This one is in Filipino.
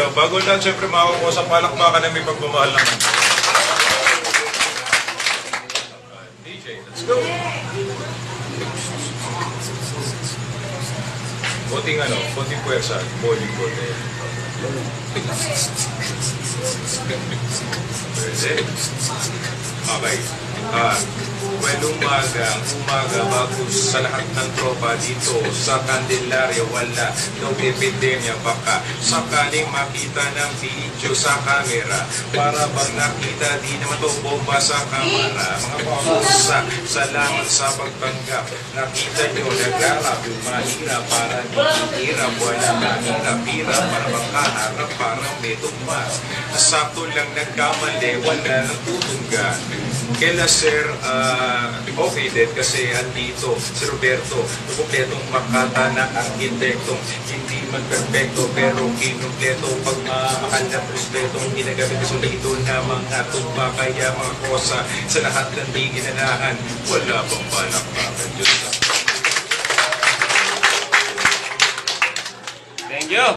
tayo. Bago lahat, syempre makakuha sa palakpakan na may pagmamahal naman. DJ, let's go! Konting puwersa, bowling ball na yan. Pwede. Okay. Well, umaga bago sa lahat ng tropa dito sa Candelaria, wala no epidemya, baka sakaling makita ng video sa camera, para bang nakita di naman to bomba sa kamera. Mga pausa, salamat sa pagtanggap, nakita nyo nag-arap yung mahirap para di hirap, wala kahirap, hirap para makaharap, parang may tumas, sakto lang nagkamali, wala nang tutunggan. Kaya sir, okay din kasi andito si Roberto, kumpletong makata na arkitektong hindi man perfecto pero kinumpleto pag mahal na respetong ginagamit sa dito na mga tumba, kaya mga kosa sa lahat ng di ginanahan, wala pang palakpakan. Diyos. Thank you.